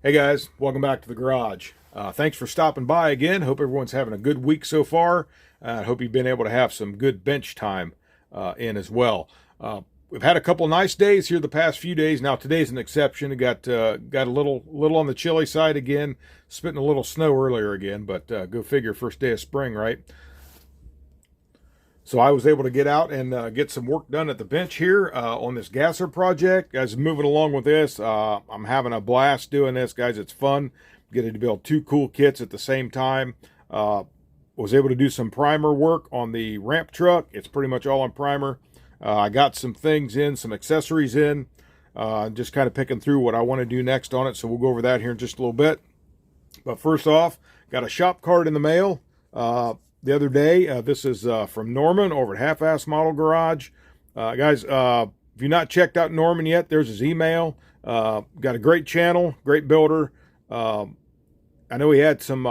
Hey guys, welcome back to the garage. Thanks for stopping by again. Hope everyone's having a good week so far. I hope you've been able to have some good bench time in as well. We've had a couple nice days here the past few days. Now today's an exception. It got a little on the chilly side again, spitting a little snow earlier again, but go figure, first day of spring, right? So I was able to get out and get some work done at the bench here on this gasser project. As moving along with this, I'm having a blast doing this, guys. It's fun. Getting to build two cool kits at the same time. Was able to do some primer work on the ramp truck. It's pretty much all on primer. I got some things in, some accessories in. Just kind of picking through what I want to do next on it. So we'll go over that here in just a little bit. But first off, got a Shopcard in the mail. The other day, this is from Norman over at Half-Ass Model Garage. Guys, if you've not checked out Norman yet, there's his email. Got a great channel, great builder. I know he had some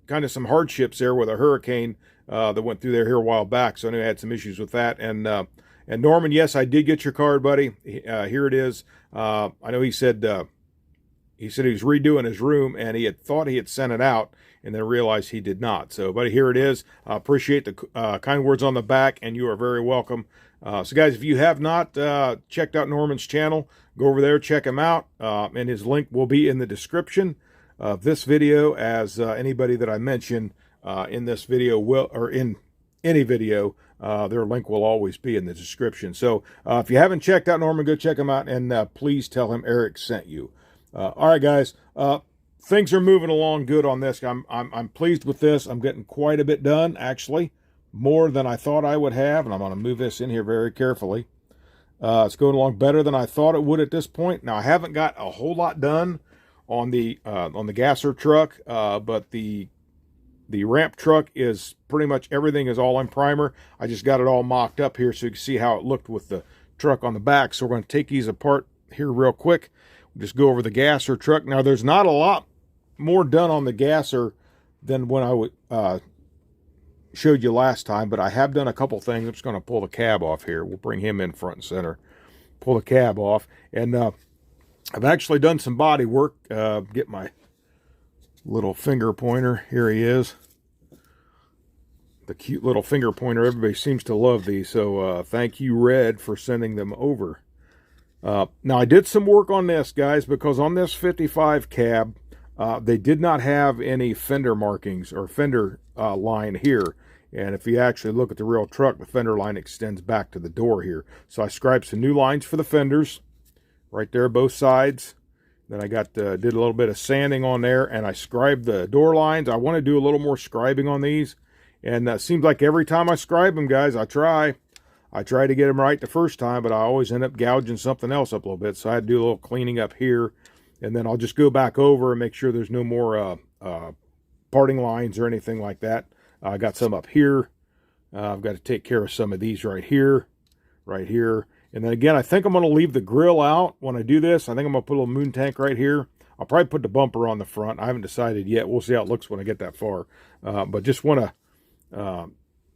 kind of some hardships there with a hurricane that went through there here a while back, so I know he had some issues with that. And Norman, yes, I did get your card, buddy. Here it is. I know he said he was redoing his room, and he had thought he had sent it out, and then realized he did not. So, buddy, here it is. I appreciate the kind words on the back, and you are very welcome. So, guys, if you have not checked out Norman's channel, go over there, check him out, and his link will be in the description of this video, as anybody that I mention in this video will, or in any video, their link will always be in the description. So, if you haven't checked out Norman, go check him out, and please tell him Eric sent you. All right, guys. Things are moving along good on this. I'm pleased with this. I'm getting quite a bit done, actually, more than I thought I would have, and I'm going to move this in here very carefully. It's going along better than I thought it would at this point. Now, I haven't got a whole lot done on the gasser truck, but the ramp truck is pretty much everything is all in primer. I just got it all mocked up here so you can see how it looked with the truck on the back. So we're going to take these apart here real quick. Just go over the gasser truck. Now, there's not a lot more done on the gasser than when I showed you last time, but I have done a couple things. I'm just going to pull the cab off here. We'll bring him in front and center. Pull the cab off. And I've actually done some body work. Get my little finger pointer. Here he is. The cute little finger pointer. Everybody seems to love these. So thank you, Red, for sending them over. Now, I did some work on this, guys, because on this 55 cab, they did not have any fender markings or fender line here. And if you actually look at the real truck, the fender line extends back to the door here. So I scribed some new lines for the fenders right there, both sides. Then I got did a little bit of sanding on there, and I scribed the door lines. I want to do a little more scribing on these. And it seems like every time I scribe them, guys, I try to get them right the first time, but I always end up gouging something else up a little bit. So I had to do a little cleaning up here, and then I'll just go back over and make sure there's no more parting lines or anything like that. I got some up here. I've got to take care of some of these right here. And then again, I think I'm going to leave the grill out when I do this. I think I'm going to put a little moon tank right here. I'll probably put the bumper on the front. I haven't decided yet. We'll see how it looks when I get that far. But just want to...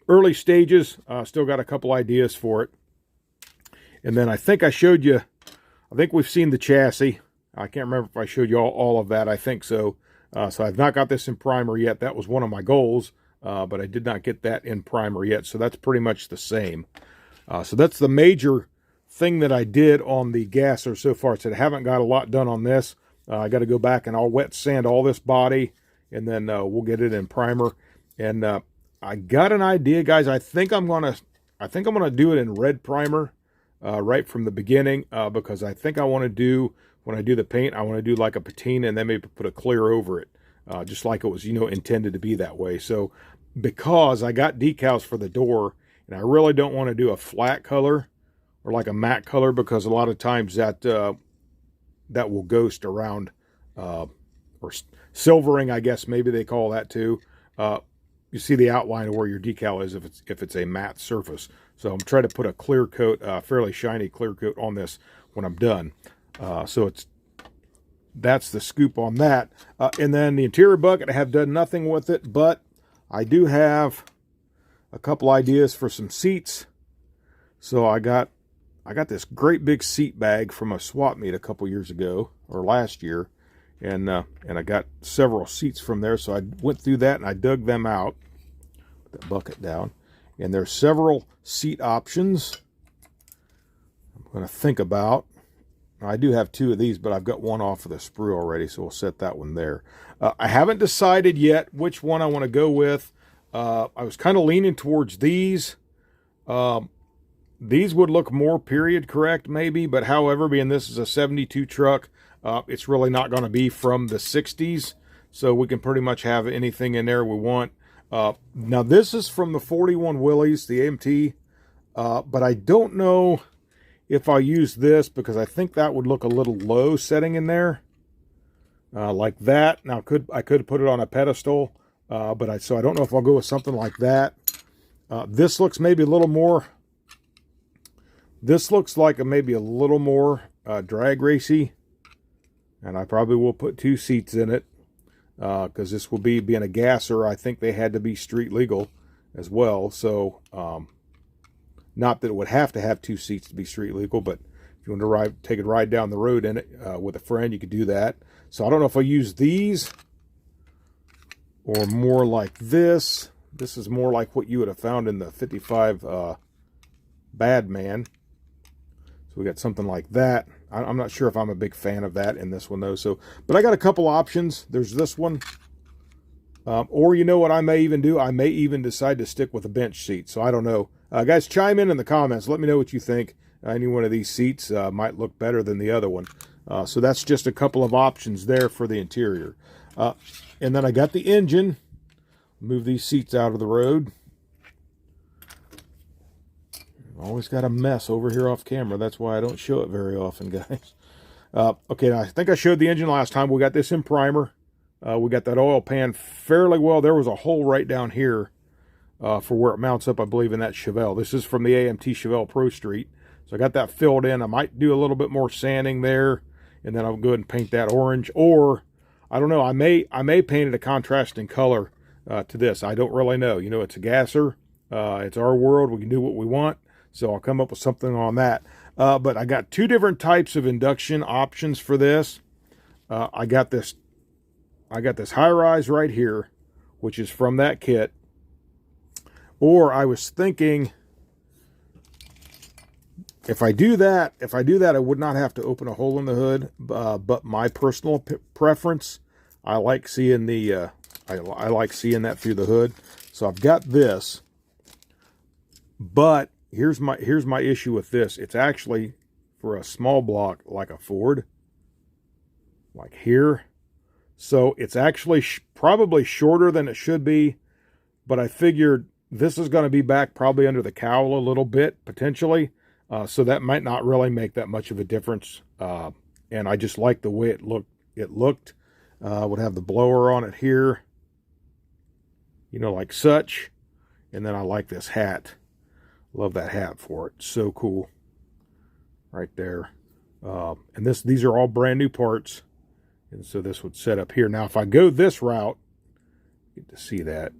early stages, still got a couple ideas for it. And then I think I showed you, I think we've seen the chassis. I can't remember if I showed you all of that. I think so. So I've not got this in primer yet. That was one of my goals, but I did not get that in primer yet. So that's pretty much the same. So that's the major thing that I did on the gasser so far. So I haven't got a lot done on this. I got to go back and I'll wet sand all this body, and then we'll get it in primer. And I got an idea, guys. I think I'm gonna do it in red primer right from the beginning, because I think I want to do, when I do the paint, I want to do like a patina and then maybe put a clear over it, just like it was, intended to be that way. So because I got decals for the door, and I really don't want to do a flat color or like a matte color, because a lot of times that will ghost around, or silvering, I guess maybe they call that too. You see the outline of where your decal is if it's a matte surface. So I'm trying to put a clear coat, fairly shiny clear coat on this when I'm done. So that's the scoop on that. And then the interior bucket, I have done nothing with it, but I do have a couple ideas for some seats. So I got this great big seat bag from a swap meet a couple years ago, or last year. and I got several seats from there. So I went through that and I dug them out. Put that bucket down, and there's several seat options I'm going to think about. I do have two of these, but I've got one off of the sprue already, so we'll set that one there. I haven't decided yet which one I want to go with. I was kind of leaning towards these. These would look more period correct maybe, but however, being this is a 72 truck, it's really not going to be from the 60s, so we can pretty much have anything in there we want. Now this is from the 41 Willys, the AMT, but I don't know if I use this, because I think that would look a little low setting in there, like that. Now I could put it on a pedestal, so I don't know if I'll go with something like that. This looks maybe a little more. This looks like maybe a little more drag racy, and I probably will put two seats in it, because this will be being a gasser. I think they had to be street legal as well, so. Not that it would have to have two seats to be street legal, but if you want to take a ride down the road in it with a friend, you could do that. So I don't know if I use these or more like this. This is more like what you would have found in the 55 Badman. So we got something like that. I'm not sure if I'm a big fan of that in this one though. So, but I got a couple options. There's this one. Or you know what I may even do? I may even decide to stick with a bench seat. So I don't know. Guys, chime in the comments. Let me know what you think. Any one of these seats might look better than the other one. So that's just a couple of options there for the interior. And then I got the engine. Move these seats out of the road. Always got a mess over here off camera. That's why I don't show it very often, guys. Okay, now I think I showed the engine last time. We got this in primer. We got that oil pan fairly well. There was a hole right down here for where it mounts up, I believe, in that Chevelle. This is from the AMT Chevelle Pro Street. So I got that filled in. I might do a little bit more sanding there, and then I'll go ahead and paint that orange. Or, I don't know, I may paint it a contrasting color to this. I don't really know. You know, it's a gasser. It's our world. We can do what we want. So I'll come up with something on that. But I got two different types of induction options for this. I got this high-rise right here, which is from that kit. Or I was thinking, if I do that, I would not have to open a hole in the hood. But my personal preference, I like seeing the, I like seeing that through the hood. So I've got this, but here's my issue with this. It's actually for a small block like a Ford, like here. So it's actually probably shorter than it should be, but I figured this is going to be back probably under the cowl a little bit, potentially. So that might not really make that much of a difference. And I just like the way it looked. Would have the blower on it here, you know, like such. And then I like this hat. Love that hat for it. So cool. Right there. And these are all brand new parts. And so this would set up here. Now, if I go this route, get to see that.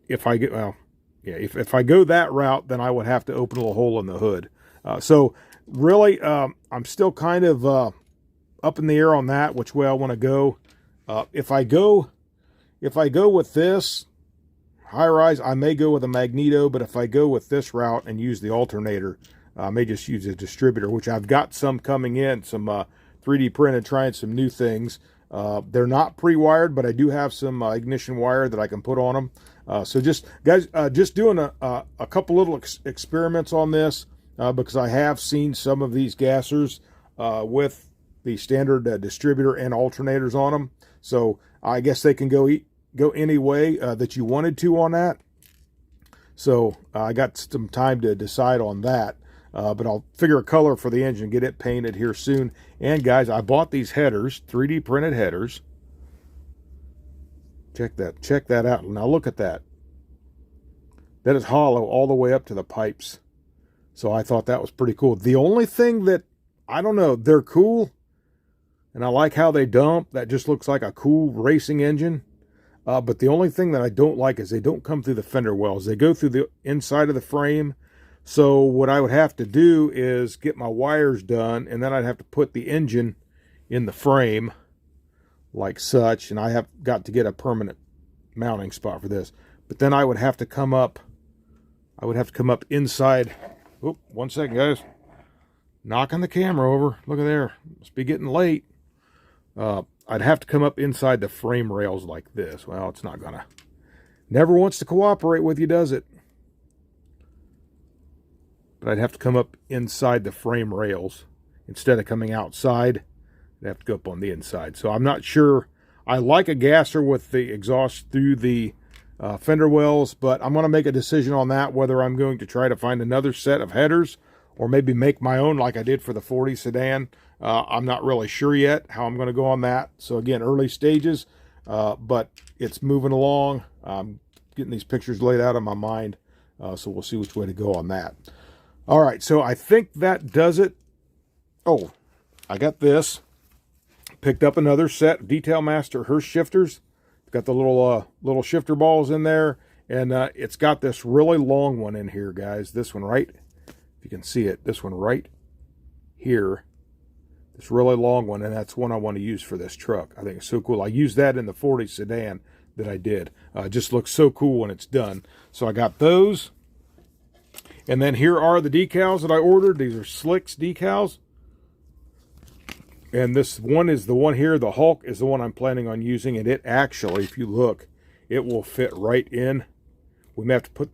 If I get, well, yeah, if I go that route, then I would have to open a little hole in the hood. So really, I'm still kind of up in the air on that, which way I want to go. If I go with this high rise, I may go with a magneto, but if I go with this route and use the alternator, I may just use a distributor, which I've got some coming in, some 3D printed, trying some new things. They're not pre-wired, but I do have some ignition wire that I can put on them. So just, guys, just doing a couple little experiments on this, because I have seen some of these gassers with the standard distributor and alternators on them. So I guess they can go any way that you wanted to on that. So I got some time to decide on that. But I'll figure a color for the engine, get it painted here soon. And guys, I bought these headers, 3D printed headers. Check that out. Now look at that. That is hollow all the way up to the pipes. So I thought that was pretty cool. The only thing that, I don't know, they're cool. And I like how they dump. That just looks like a cool racing engine. But the only thing that I don't like is they don't come through the fender wells. They go through the inside of the frame. So what I would have to do is get my wires done, and then I'd have to put the engine in the frame like such, and I have got to get a permanent mounting spot for this. But then I would have to come up, inside. Oop, 1 second, guys. Knocking the camera over. Look at there. Must be getting late. I'd have to come up inside the frame rails like this. Well, it's not gonna. Never wants to cooperate with you, does it? But I'd have to come up inside the frame rails instead of coming outside. I'd have to go up on the inside. So I'm not sure. I like a gasser with the exhaust through the fender wells, but I'm going to make a decision on that, whether I'm going to try to find another set of headers or maybe make my own like I did for the 40 sedan. I'm not really sure yet how I'm going to go on that. So again, early stages, but it's moving along. I'm getting these pictures laid out in my mind, so we'll see which way to go on that. All right, so I think that does it. Oh, I got this. Picked up another set of Detail Master Hurst shifters. Got the little shifter balls in there, and it's got this really long one in here, guys. This one right, if you can see it, this one right here. This really long one, and that's one I want to use for this truck. I think it's so cool. I used that in the 40 sedan that I did. It just looks so cool when it's done. So I got those. And then here are the decals that I ordered. These are Slicks decals. And this one is the one here. The Hulk is the one I'm planning on using. And it actually, if you look, it will fit right in. We may have to put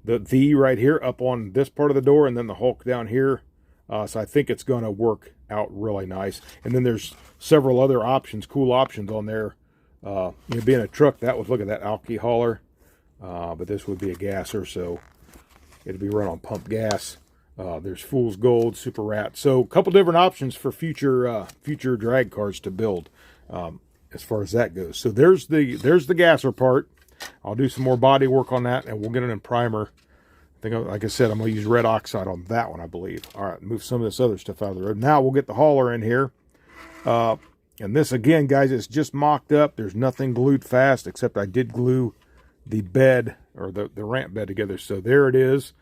the V right here up on this part of the door and then the Hulk down here. So I think it's going to work out really nice. And then there's several other options, cool options on there. Being a truck, that would, look at that alky hauler. But this would be a gasser, so it'll be run on pump gas. There's Fool's Gold, Super Rat. So a couple different options for future drag cars to build as far as that goes. So there's the gasser part. I'll do some more body work on that, and we'll get it in primer. I think, like I said, I'm going to use red oxide on that one, I believe. All right, move some of this other stuff out of the road. Now we'll get the hauler in here. And this, again, guys, it's just mocked up. There's nothing glued fast, except I did glue the bed, or the ramp bed together. So there it is,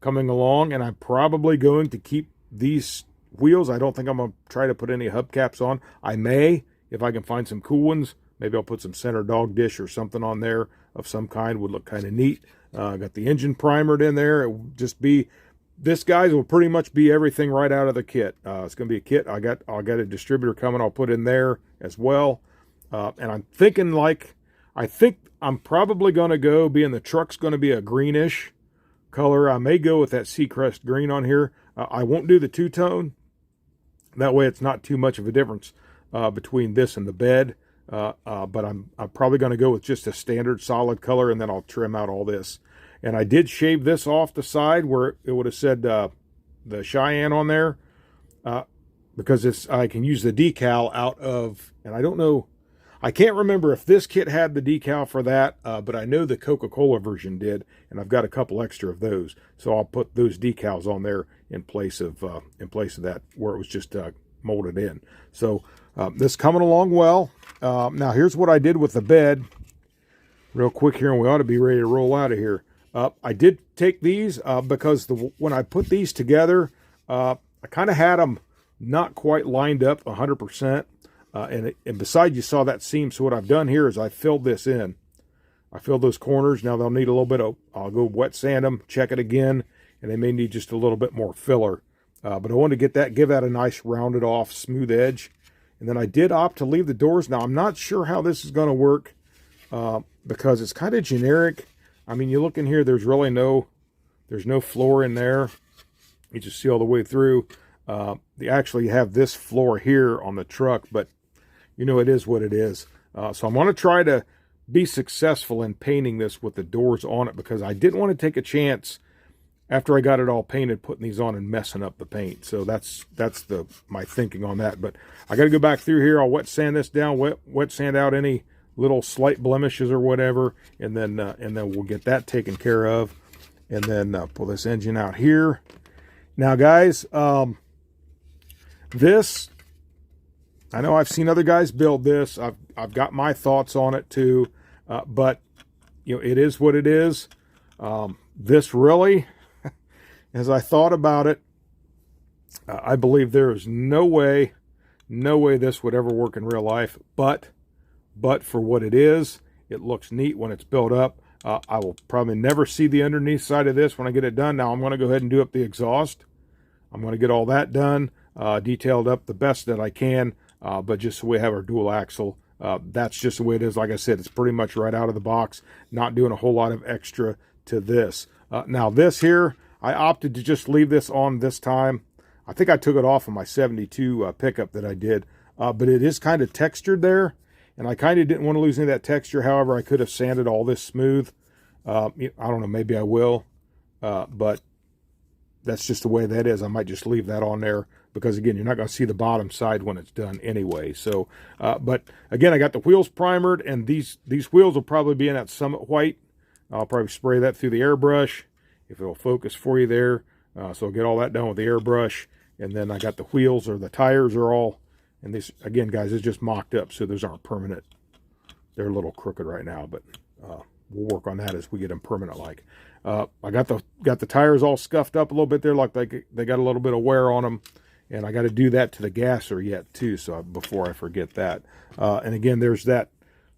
coming along. And I'm probably going to keep these wheels. I don't think I'm going to try to put any hubcaps on. I may, if I can find some cool ones. Maybe I'll put some center dog dish or something on there of some kind. Would look kind of neat. Got the engine primered in there. It will just be, this, guys, will pretty much be everything right out of the kit. It's going to be a kit. I got a distributor coming. I'll put in there as well. And I'm thinking, I think I'm probably going to go, being the truck's going to be a greenish color. I may go with that Seacrest green on here. I won't do the two-tone. That way it's not too much of a difference between this and the bed. But I'm probably going to go with just a standard solid color, and then I'll trim out all this. And I did shave this off the side where it would have said the Cheyenne on there, because I can use the decal out of, and I don't know, I can't remember if this kit had the decal for that, but I know the Coca-Cola version did, and I've got a couple extra of those. So I'll put those decals on there in place of that, where it was just molded in. So this coming along well. Now here's what I did with the bed real quick here, and we ought to be ready to roll out of here. I did take these because when I put these together, I kind of had them not quite lined up 100%. And beside, you saw that seam. So what I've done here is I filled this in. I filled those corners. Now they'll need a little bit of, I'll go wet sand them, check it again, and they may need just a little bit more filler. But I wanted to give that a nice rounded off, smooth edge. And then I did opt to leave the doors. Now I'm not sure how this is going to work because it's kind of generic. I mean, you look in here, there's no floor in there. You just see all the way through. They actually have this floor here on the truck, but it is what it is. So I'm going to try to be successful in painting this with the doors on it, because I didn't want to take a chance after I got it all painted, putting these on and messing up the paint. So that's my thinking on that. But I got to go back through here. I'll wet sand this down, wet sand out any little slight blemishes or whatever, and then we'll get that taken care of, and then pull this engine out here. Now, guys, this, I know I've seen other guys build this. I've got my thoughts on it too, but it is what it is. This really, as I thought about it, I believe there is no way No way this would ever work in real life, but for what it is, it looks neat when it's built up. I will probably never see the underneath side of this when I get it done. Now I'm going to go ahead and do up the exhaust. I'm going to get all that done, detailed up the best that I can, but just so we have our dual axle. That's just the way it is. Like I said, it's pretty much right out of the box, not doing a whole lot of extra to this. Now this here, I opted to just leave this on this time. I think I took it off of my 72 pickup that I did, but it is kind of textured there, and I kind of didn't want to lose any of that texture. However, I could have sanded all this smooth. I don't know, maybe I will, but that's just the way that is. I might just leave that on there because, again, you're not going to see the bottom side when it's done anyway. So, but again, I got the wheels primered, and these wheels will probably be in that Summit White. I'll probably spray that through the airbrush if it'll focus for you there. So I'll get all that done with the airbrush. And then I got the wheels, or the tires are all, and these, again, guys, it's just mocked up, so those aren't permanent. They're a little crooked right now, but we'll work on that as we get them permanent like. I got the tires all scuffed up a little bit there, like they got a little bit of wear on them, and I got to do that to the gasser yet too, so before I forget that. And again, there's that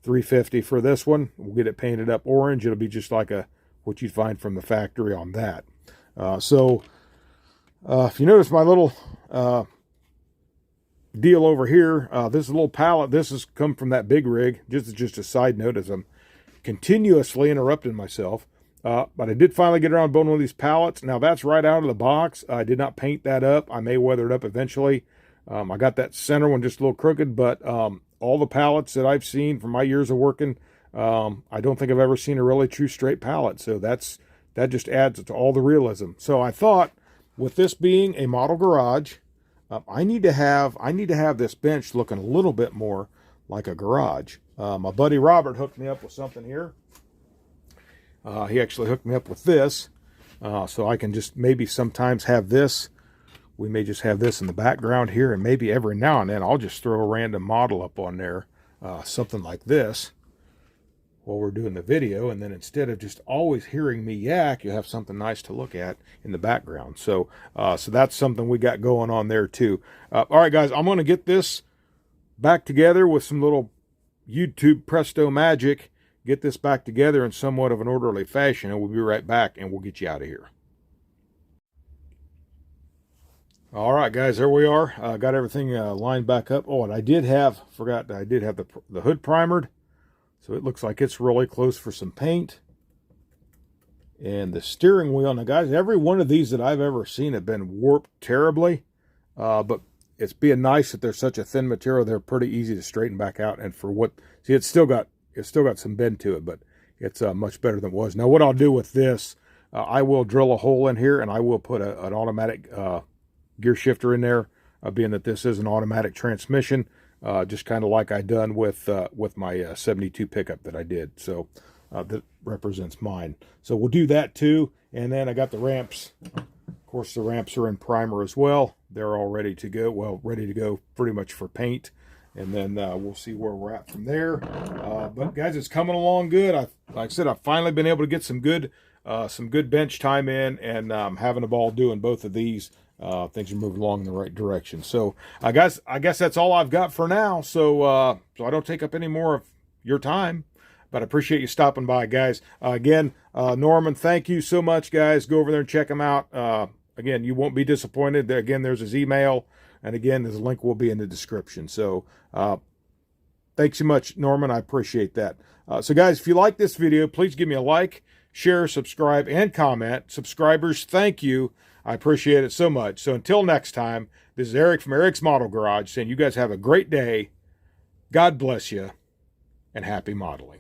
$350 for this one. We'll get it painted up orange. It'll be just like what you'd find from the factory on that. If you notice my little deal over here, this is a little pallet. This has come from that big rig. Just a side note, as I'm continuously interrupting myself. But I did finally get around building one of these pallets. Now that's right out of the box. I did not paint that up. I may weather it up eventually. I got that center one just a little crooked, but all the pallets that I've seen from my years of working, I don't think I've ever seen a really true straight pallet. So that just adds to all the realism. So I thought, with this being a model garage, I need to have this bench looking a little bit more like a garage. My buddy Robert hooked me up with something here. He actually hooked me up with this, so I can just maybe sometimes have this. We may just have this in the background here, and maybe every now and then I'll just throw a random model up on there, something like this, while we're doing the video, and then instead of just always hearing me yak, you have something nice to look at in the background. So so that's something we got going on there too. All right, guys, I'm going to get this back together with some little YouTube presto magic, get this back together in somewhat of an orderly fashion, and we'll be right back, and we'll get you out of here. All right, guys, there we are. Got everything lined back up. Oh, and I did have the hood primered. So it looks like it's really close for some paint. And the steering wheel, now guys, every one of these that I've ever seen have been warped terribly. But it's being nice that they're such a thin material, they're pretty easy to straighten back out. And for what, see, it's still got some bend to it, but it's much better than it was. Now what I'll do with this, I will drill a hole in here, and I will put an automatic gear shifter in there, being that this is an automatic transmission. Just kind of like I done with my 72 pickup that I did. So that represents mine. So we'll do that too. And then I got the ramps. Of course, the ramps are in primer as well. They're all ready to go. Well, ready to go pretty much for paint. And then we'll see where we're at from there. But guys, it's coming along good. Like I said, I've finally been able to get some good bench time in, and I'm having a ball doing both of these. Things are moving along in the right direction. So I guess that's all I've got for now. So I don't take up any more of your time, but I appreciate you stopping by, guys. Again, Norman, thank you so much, guys. Go over there and check him out. Again, you won't be disappointed. Again, there's his email, and again, the link will be in the description. So thanks so much, Norman. I appreciate that. So guys, if you like this video, please give me a like, share, subscribe, and comment. Subscribers, thank you. I appreciate it so much. So until next time, this is Eric from Eric's Model Garage saying you guys have a great day. God bless you, and happy modeling.